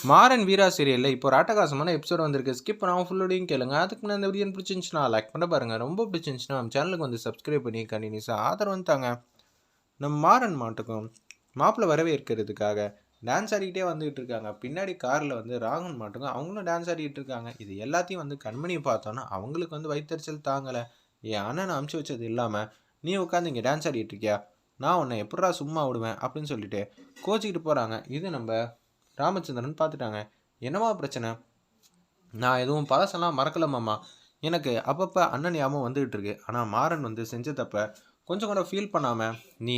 மாறன் வீரா சீரியலில் இப்போ ஒரு அட்டகாசமான எபிசோட் வந்திருக்கு. ஸ்கிப் பண்ணாமல் ஃபுல்லோடையும் கேளுங்க. அதுக்கு முன்னாடி இந்த வீடியோ பிடிச்சிருந்துச்சுன்னா லைக் பண்ண பாருங்கள். ரொம்ப பிடிச்சிருந்துச்சுன்னா நம்ம சேனலுக்கு வந்து சப்ஸ்கிரைப் பண்ணி கண்டினியூஸாக ஆதரவு வந்துட்டாங்க. நம்ம மாறன் மாட்டுக்கும் மாப்பிள்ளை வரவேற்கிறதுக்காக டான்ஸ் ஆடிக்கிட்டே வந்துகிட்டு இருக்காங்க. பின்னாடி காரில் வந்து ராகவன் மாட்டுக்கும் அவங்களும் டான்ஸ் ஆடிக்கிட்டு இருக்காங்க. இது எல்லாத்தையும் வந்து கண்மணியை பார்த்தோன்னா அவங்களுக்கு வந்து வயிற்றுச்சல் தாங்கலை. என் அண்ணனை அமுச்சு வச்சது இல்லாமல் நீ உட்காந்து இங்கே டான்ஸ் ஆடிட்டு இருக்கியா, நான் உன்னை எப்படா சும்மா விடுவேன் அப்படின்னு சொல்லிட்டு கோச்சிக்கிட்டு போகிறாங்க. இது நம்ம ராமச்சந்திரன் பார்த்துட்டாங்க. என்னவா பிரச்சனை, நான் எதுவும் பழசெல்லாம் மறக்கல மாமா, எனக்கு அப்பப்போ அண்ணன் ஞாபகம் வந்துகிட்டு இருக்கு. ஆனால் மாறன் வந்து செஞ்ச தப்ப கொஞ்சம் கூட ஃபீல் பண்ணாமல் நீ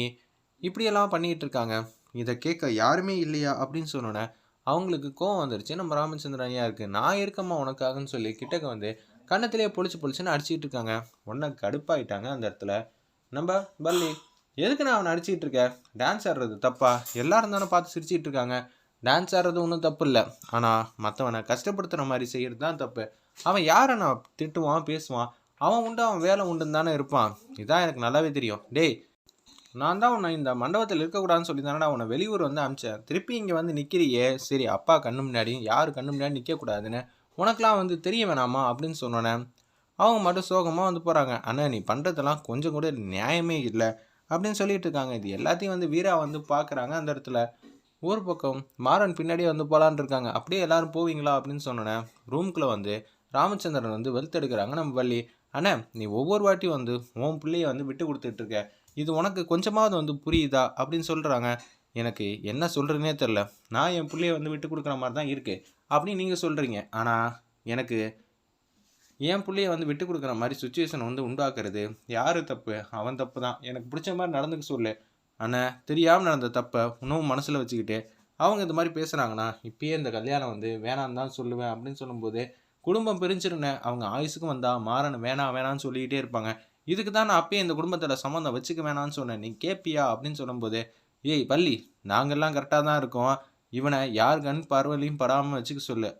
இப்படியெல்லாம் பண்ணிகிட்டு இருக்காங்க, இதை கேட்க யாருமே இல்லையா அப்படின்னு சொன்னோன்னே அவங்களுக்கு கோவம் வந்துருச்சு. நம்ம ராமச்சந்திரன் ஐயா இருக்குது, நான் இருக்கம்மா உனக்காகன்னு சொல்லி கிட்டக்க வந்து கன்னத்திலே பொழிச்சுன்னு அடிச்சிட்டு இருக்காங்க. உடனே கடுப்பாயிட்டாங்க அந்த இடத்துல நம்ம பல்லி. எதுக்கு நான் அவனை அடிச்சிட்டு இருக்கேன், டான்ஸ் ஆடுறது தப்பா, எல்லாரும் தானே பார்த்து சிரிச்சிட்டு இருக்காங்க, டான்ஸ் ஆடுறது ஒன்றும் தப்பு இல்லை, ஆனால் மற்றவனை கஷ்டப்படுத்துகிற மாதிரி செய்கிறது தான் தப்பு. அவன் யாரை நான் திட்டுவான் பேசுவான், அவன் உண்டு அவன் வேலை உண்டுன்னு தானே இருப்பான், இதான் எனக்கு நல்லாவே தெரியும். டேய், நான் தான் உன்னை இந்த மண்டபத்தில் இருக்கக்கூடாதுன்னு சொல்லி தானடா உன்னை வெளியூர் வந்து அனுப்பிச்சேன். திருப்பி இங்கே வந்து நிற்கிறியே, சரி அப்பா கண்ணு முன்னாடி யார் கண்ணு முன்னாடி நிற்கக்கூடாதுன்னு உனக்கெலாம் வந்து தெரிய வேணாமா அப்படின்னு சொன்னோன்னே அவங்க மட்டும் சோகமாக வந்து போகிறாங்க. அண்ணா நீ பண்ணுறதெல்லாம் கொஞ்சம் கூட நியாயமே இல்லை அப்படின்னு சொல்லிட்டு இருக்காங்க. இது எல்லாத்தையும் வந்து வீரா வந்து பார்க்குறாங்க. அந்த இடத்துல ஒரு பக்கம் மாறன் பின்னாடியே வந்து போகலான் இருக்காங்க. அப்படியே எல்லாரும் போவீங்களா அப்படின்னு சொன்னோன்னே ரூம்குள்ளே வந்து ராமச்சந்திரன் வந்து வெளுத்தெடுக்கிறாங்க நம்ம வள்ளி. அண்ணா நீ ஒவ்வொரு வாட்டியும் வந்து உன் பிள்ளைய வந்து விட்டு கொடுத்துட்ருக்க, இது உனக்கு கொஞ்சமாவது வந்து புரியுதா அப்படின்னு சொல்கிறாங்க. எனக்கு என்ன சொல்கிறதுனே தெரில, நான் என் பிள்ளைய வந்து விட்டு கொடுக்குற மாதிரி தான் இருக்குது அப்படின்னு நீங்கள் சொல்கிறீங்க, ஆனால் எனக்கு என் பிள்ளைய வந்து விட்டு கொடுக்குற மாதிரி சுச்சுவேஷன் வந்து உண்டாக்குறது யார் தப்பு, அவன் தப்பு தான், எனக்கு பிடிச்ச மாதிரி நடந்துக்க சொல்லு. ஆனால் தெரியாமல் நடந்த தப்பை இன்னும் மனசில் வச்சுக்கிட்டு அவங்க இந்த மாதிரி பேசுகிறாங்கன்னா இப்பயே இந்த கல்யாணம் வந்து வேணான்னு தான் சொல்லுவேன் அப்படின்னு சொல்லும்போது குடும்பம் பிரிஞ்சிருந்தேன் அவங்க ஆயுசுக்கும் வந்தால் மாறணும் வேணாம் வேணான்னு சொல்லிக்கிட்டே இருப்பாங்க. இதுக்கு தான் நான் அப்பயே இந்த குடும்பத்தில் சம்மந்தம் வச்சுக்க வேணான்னு சொன்னேன், நீ கேட்பியா அப்படின்னு சொல்லும்போது ஏய் பள்ளி, நாங்கள்லாம் கரெக்டாக தான் இருக்கோம், இவனை யார் கண் பார்வையிலையும் படாமல் வச்சுக்க சொல்லு.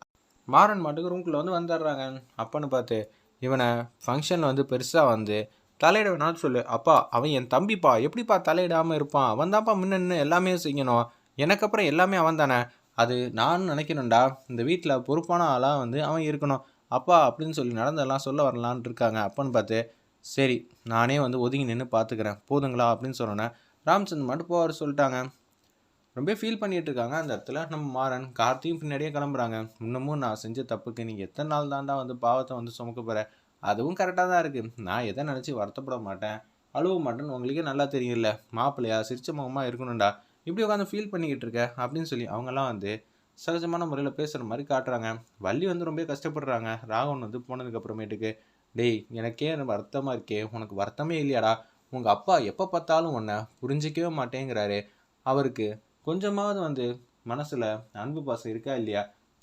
மாறன் மாட்டுக்கு ரூம்குள்ளே வந்து வந்துடுறாங்க. அப்பன்னு பார்த்து இவனை ஃபங்க்ஷனில் வந்து பெருசாக வந்து தலையிட வேணான்னு சொல்லு. அப்பா அவன் என் தம்பிப்பா, எப்படிப்பா தலையிடாமல் இருப்பான், அவன் தான்ப்பா முன்ன எல்லாமே செய்யணும், எனக்கு அப்புறம் எல்லாமே அவன் தானே, அது நான் நினைக்கணும்டா, இந்த வீட்டில் பொறுப்பான ஆளாக வந்து அவன் இருக்கணும் அப்பா அப்படின்னு சொல்லி நடந்தெல்லாம் சொல்ல வரலான் இருக்காங்க. அப்பன்னு பார்த்து சரி நானே வந்து ஒதுங்கி நின்று பார்த்துக்கிறேன் போதுங்களா அப்படின்னு சொன்னோன்னே ராமச்சந்திரன் மட்டும் போவார் சொல்லிட்டாங்க. ரொம்ப ஃபீல் பண்ணிகிட்டு இருக்காங்க. அந்த இடத்துல நம்ம மாறன் கார்த்தியும் பின்னாடியே கிளம்புறாங்க. இன்னமும் நான் செஞ்ச தப்புக்கு நீங்கள் எத்தனை நாள் தாண்டா வந்து பாவத்தை வந்து சுமக்க போகிறேன், அதுவும் கரெக்டாக தான் இருக்குது, நான் எதை நினச்சி வருத்தப்பட மாட்டேன் அழுவ மாட்டேன்னு உங்களுக்கே நல்லா தெரியல, மாப்பிள்ளையா சிரிச்ச முகமாக இருக்கணும்டா, இப்படி உட்காந்து ஃபீல் பண்ணிக்கிட்டு இருக்க அப்படின்னு சொல்லி அவங்கெல்லாம் வந்து சகஜமான முறையில் பேசுகிற மாதிரி காட்டுறாங்க. வள்ளி வந்து ரொம்ப கஷ்டப்படுறாங்க. ராகவன் வந்து போனதுக்கு அப்புறமேட்டுக்கு டேய் எனக்கே வருத்தமாக இருக்கே, உனக்கு வருத்தமே இல்லையாடா, உங்கள் அப்பா எப்போ பார்த்தாலும் உன்னை புரிஞ்சிக்கவே மாட்டேங்கிறாரு, அவருக்கு கொஞ்சமாவது வந்து மனசில் அன்பு பாசம் இருக்கா இல்லையா,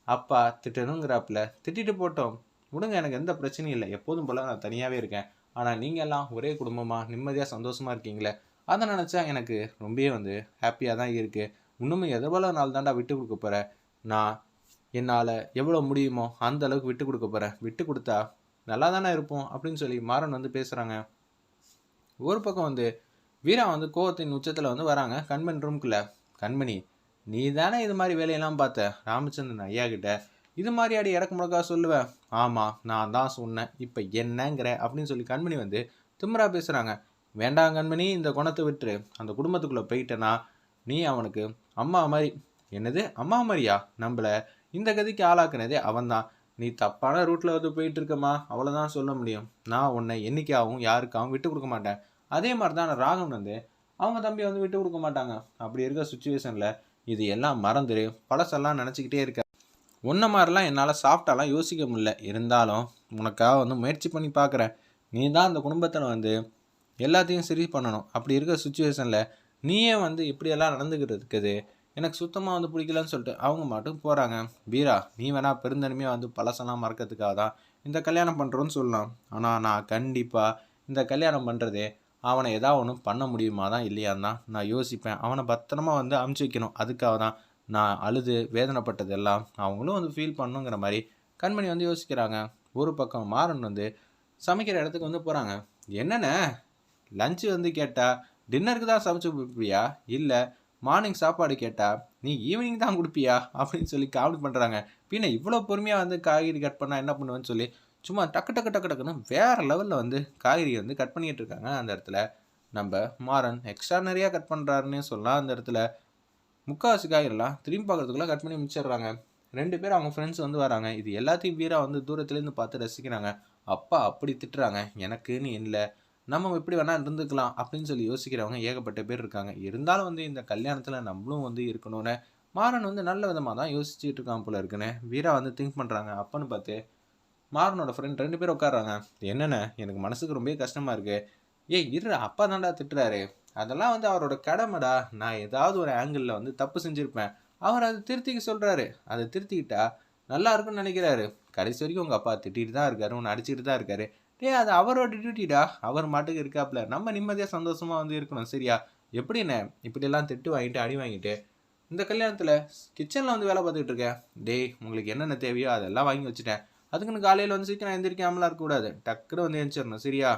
அப்பா திட்டணுங்கிறாப்புல திட்டிட்டு போட்டோம் விடுங்க, எனக்கு எந்த பிரச்சனையும் இல்லை, எப்போதும் போல் நான் தனியாகவே இருக்கேன், ஆனால் நீங்கள் எல்லாம் ஒரே குடும்பமாக நிம்மதியாக சந்தோஷமாக இருக்கீங்களே, அதை நினச்சா எனக்கு ரொம்பவே வந்து ஹாப்பியாக தான் இருக்குது. இன்னும் எவ்வளோ நாள் தாண்டா விட்டு கொடுக்க போகிறேன், நான் என்னால் எவ்வளோ முடியுமோ அந்த அளவுக்கு விட்டு கொடுக்க போகிறேன், விட்டு கொடுத்தா நல்லா தானே இருப்போம் அப்படின்னு சொல்லி மாறன் வந்து பேசுகிறாங்க. ஒரு பக்கம் வந்து வீரா வந்து கோவத்தின் உச்சத்தில் வந்து வராங்க கண்மணி ரூம்குள்ளே. கண்மணி நீ தானே இது மாதிரி வேலையெல்லாம் பார்த்த ராமச்சந்திரன் ஐயா கிட்ட, இது மாதிரி அடி இறக்க முடக்கா சொல்லுவேன், ஆமாம் நான் தான் சொன்னேன், இப்போ என்னங்கிற அப்படின்னு சொல்லி கண்மணி வந்து திமிரா பேசுகிறாங்க. வேண்டாம் கண்மணி, இந்த குணத்தை விட்டுரு, அந்த குடும்பத்துக்குள்ளே போயிட்டேன்னா நீ அவனுக்கு அம்மா மாதிரி. என்னது அம்மா மாதிரியா, நம்மளை இந்த கதிக்கு ஆளாக்குனதே அவன்தான், நீ தப்பான ரூட்டில் வந்து போயிட்டு இருக்கமா, அவ்வளோதான் சொல்ல முடியும், நான் உன்னை என்னைக்காகவும் யாருக்காகவும் விட்டு கொடுக்க மாட்டேன். அதே மாதிரி தான் ராகவன் வந்து அவங்க தம்பியை வந்து விட்டு கொடுக்க மாட்டாங்க. அப்படி இருக்க சுச்சுவேஷனில் இது எல்லாம் மறந்துடு, பழசெல்லாம் நினச்சிக்கிட்டே இருக்க, ஒன்றை மாதிரிலாம் என்னால் சாஃப்டாலாம் யோசிக்க முடியல, இருந்தாலும் உனக்காக வந்து முயற்சி பண்ணி பார்க்குறேன், நீ தான் அந்த குடும்பத்தில் வந்து எல்லாத்தையும் சரி பண்ணணும். அப்படி இருக்க சுச்சுவேஷனில் நீயே வந்து இப்படியெல்லாம் நடந்துக்கிட்டு இருக்குது எனக்கு சுத்தமாக வந்து பிடிக்கலன்னு சொல்லிட்டு அவங்க மட்டும் போகிறாங்க. வீரா நீ வேணால் பெருந்தன்மையாக வந்து பழசெல்லாம் மறக்கிறதுக்காக தான் இந்த கல்யாணம் பண்ணுறோன்னு சொல்லலாம், ஆனால் நான் கண்டிப்பாக இந்த கல்யாணம் பண்ணுறதே அவனை ஏதாவது ஒன்று பண்ண முடியுமா தான் இல்லையான்னு தான் நான் யோசிப்பேன், அவனை பத்திரமா வந்து அமுச்சு வைக்கணும், அதுக்காக தான் நான் அழுது வேதனைப்பட்டது எல்லாம் அவங்களும் வந்து ஃபீல் பண்ணுங்கிற மாதிரி கண்மணி வந்து யோசிக்கிறாங்க. ஒரு பக்கம் மாறன் வந்து சமைக்கிற இடத்துக்கு வந்து போகிறாங்க. என்னென்ன லஞ்சு வந்து கேட்டால் டின்னருக்கு தான் சமைச்சு கொடுப்பியா, இல்லை மார்னிங் சாப்பாடு கேட்டால் நீ ஈவினிங் தான் குடுப்பியா? அப்படின்னு சொல்லி காமெடி பண்றாங்க. பின்ன இவ்வளோ பொறுமையா வந்து காய்கறி கட் பண்ணா என்ன பண்ணுவேன்னு சொல்லி, சும்மா டக்கு டக்கு டக்கு டக்குன்னு வேற லெவல்ல வந்து காய்கறிய வந்து கட் பண்ணிட்டு இருக்காங்க அந்த இடத்துல. நம்ப மாறன் எக்ஸ்ட்ரார்டினரியா கட் பண்றாருன்னே சொல்லலாம் அந்த இடத்துல. முக்காவாசி காய்கறிலாம் திரும்பி பார்க்கறதுக்குள்ள கட் பண்ணி முடிச்சிடுறாங்க. 2 பேர் அவங்க ஃப்ரெண்ட்ஸ் வந்து வராங்க. இது எல்லாத்தையும் வீரா வந்து தூரத்துலேருந்து பார்த்து ரசிக்கிறாங்க. அப்பா அப்படி திட்டுறாங்க. எனக்குன்னு இல்ல. நம்ம எப்படி வேணா இருந்துக்கலாம் அப்படின்னு சொல்லி யோசிக்கிறவங்க ஏகப்பட்ட பேர் இருக்காங்க. இருந்தாலும் வந்து இந்த கல்யாணத்துல நம்மளும் வந்து இருக்கணும்னு மாறன் வந்து நல்ல விதமா தான் யோசிச்சுட்டு இருக்கான் போல இருக்குன்னு வீரா வந்து திங்க் பண்றாங்க. அப்பன்னு பார்த்து மாறனோட ஃப்ரெண்ட் 2 பேரும் உட்கார்றாங்க. என்னண்ணே எனக்கு மனசுக்கு ரொம்பவே கஷ்டமா இருக்கு. ஏய் இருடா அப்பா தான்டா திட்டுறாரு. அதெல்லாம் வந்து அவரோட கடமைடா. நான் ஏதாவது ஒரு ஆங்கிளில் வந்து தப்பு செஞ்சிருப்பேன். அவர் அதை திருத்திக்க சொல்றாரு. அதை திருத்திக்கிட்டா நல்லா இருக்கும்னு நினைக்கிறாரு. கடைசி வரைக்கும் உங்க அப்பா திட்டிட்டு தான் இருக்காரு. உன்னை அடிச்சுட்டு தான் இருக்காரு. டேய் அது அவரோட டியூட்டிடா. அவர் மாட்டுக்கு இருக்காப்ல. நம்ம நிம்மதியா சந்தோஷமா வந்து இருக்கணும். சரியா? எப்படிண்ணே இப்படியெல்லாம் திட்டு வாங்கிட்டு அடி வாங்கிட்டு இந்த கல்யாணத்துல கிச்சன்ல வந்து வேலை பார்த்துக்கிட்டு இருக்கேன். டேய் உங்களுக்கு என்னென்ன தேவையோ அதெல்லாம் வாங்கி வச்சுட்டேன். அதுக்குன்னு காலையில வந்து சீக்கிரம் எந்திரிக்காமலாம் இருக்கக்கூடாது. டக்குன்னு வந்து எந்திரிச்சிடணும். சரியா?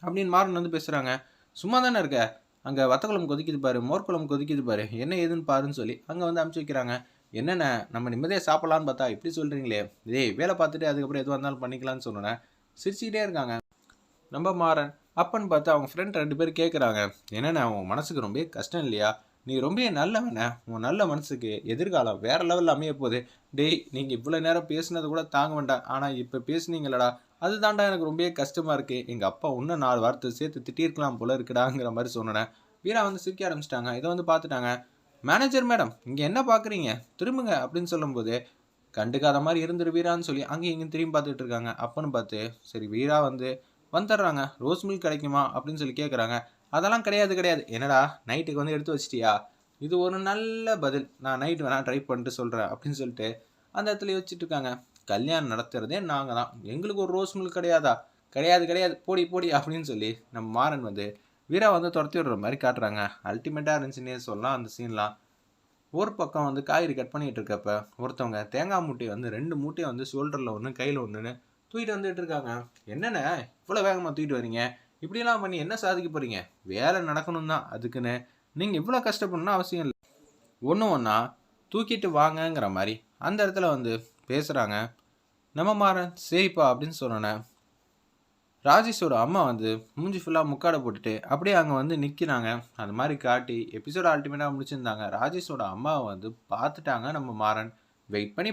அப்படின்னு மாறன் வந்து பேசுறாங்க. சும்மா தானே இருக்க. அங்க வத்த குழம்பு கொதிக்குது பாரு, மோர் குழம்பு கொதிக்குது பாரு, என்ன ஏதுன்னு பாருன்னு சொல்லி அங்க வந்து அமுச்சு வைக்கிறாங்க. என்னண்ணே நம்ம நிம்மதியாக சாப்பிடலான்னு பார்த்தா இப்படி சொல்றீங்களே. டேய் வேலை பார்த்துட்டு அதுக்கப்புறம் எதுவாக இருந்தாலும் பண்ணிக்கலாம்னு சொன்னேன். சிரிச்சுக்கிட்டே இருக்காங்க. நம்ம மாறன் அப்பன்னு பார்த்து அவங்க ஃப்ரெண்ட் 2 பேர் கேட்குறாங்க. என்னண்ணே உன் மனசுக்கு ரொம்ப கஷ்டம் இல்லையா? நீ ரொம்ப நல்லவண்ணே. உன் நல்ல மனசுக்கு எதிர்காலம் வேற லெவலில் அமைய போகுது. டேய் நீங்கள் இவ்வளோ நேரம் பேசுனது கூட தாங்க வேண்டாம். ஆனால் இப்போ பேசுனீங்களடா அதுதான்டா எனக்கு ரொம்ப கஷ்டமாக இருக்குது. எங்கள் அப்பா இன்னும் 4 வார்த்தை சேர்த்து திட்டிருக்கலாம் போல இருக்குடாங்கிற மாதிரி சொன்னேன். வீரா வந்து சிரிக்க ஆரம்பிச்சிட்டாங்க. இதை வந்து பார்த்துட்டாங்க. மேனேஜர் மேடம் இங்கே என்ன பார்க்குறீங்க? திரும்புங்க அப்படின்னு சொல்லும்போது கண்டுக்காத மாதிரி இருந்துரு வீரான்னு சொல்லி அங்கேயும் இங்கேயும் திரும்பி பார்த்துட்டு இருக்காங்க. அப்பன்னு பார்த்து சரி வீரா வந்து வந்துடுறாங்க. ரோஸ் மில்க் கிடைக்குமா அப்படின்னு சொல்லி கேட்குறாங்க. அதெல்லாம் கிடையாது கிடையாது. என்னடா நைட்டுக்கு வந்து எடுத்து வச்சிட்டியா? இது ஒரு நல்ல பதில். நான் நைட் வேணா ட்ரை பண்ணிட்டு சொல்கிறேன் அப்படின்னு சொல்லிட்டு அந்த இடத்துல யோசிச்சுட்டு இருக்காங்க. கல்யாணம் நடத்துறதே நாங்கள் தான். எங்களுக்கு ஒரு ரோஸ் மில்க் கிடையாதா? கிடையாது கிடையாது போடி போடி அப்படின்னு சொல்லி நம்ம மாறன் வந்து வீரா வந்து துரத்தி விடுற மாதிரி காட்டுறாங்க. அல்டிமேட்டாக இருந்துச்சுன்னே சொல்லலாம் அந்த சீன்லாம். ஒரு பக்கம் வந்து காய்கறி கட் பண்ணிட்டு இருக்கப்ப ஒருத்தவங்க தேங்காய் மூட்டையை வந்து 2 மூட்டையை வந்து ஷோல்டரில் ஒன்று கையில் ஒன்றுன்னு தூக்கிட்டு வந்துட்டு இருக்காங்க. என்னென்ன இவ்வளோ வேகமாக தூக்கிட்டு வரீங்க? இப்படிலாம் பண்ணி என்ன சாதிக்க போறீங்க? வேலை நடக்கணும் தான். அதுக்குன்னு நீங்கள் இவ்வளோ கஷ்டப்படணும்னு அவசியம் இல்லை. ஒன்று ஒன்றா தூக்கிட்டு வாங்கங்கிற மாதிரி அந்த இடத்துல வந்து பேசுகிறாங்க. நம்ம மாறன் சரிப்பா அப்படின்னு சொன்னேன். ராஜேஷோட அம்மா வந்து மூஞ்சி ஃபுல்லாக முக்காடை போட்டுட்டு அப்படியே அங்கே வந்து நிற்கிறாங்க. அந்த மாதிரி காட்டி எபிசோட அல்டிமேட்டாக முடிச்சிருந்தாங்க. ராஜேஷோட அம்மாவை வந்து பார்த்துட்டாங்க நம்ம மாறன். வெயிட் பண்ணி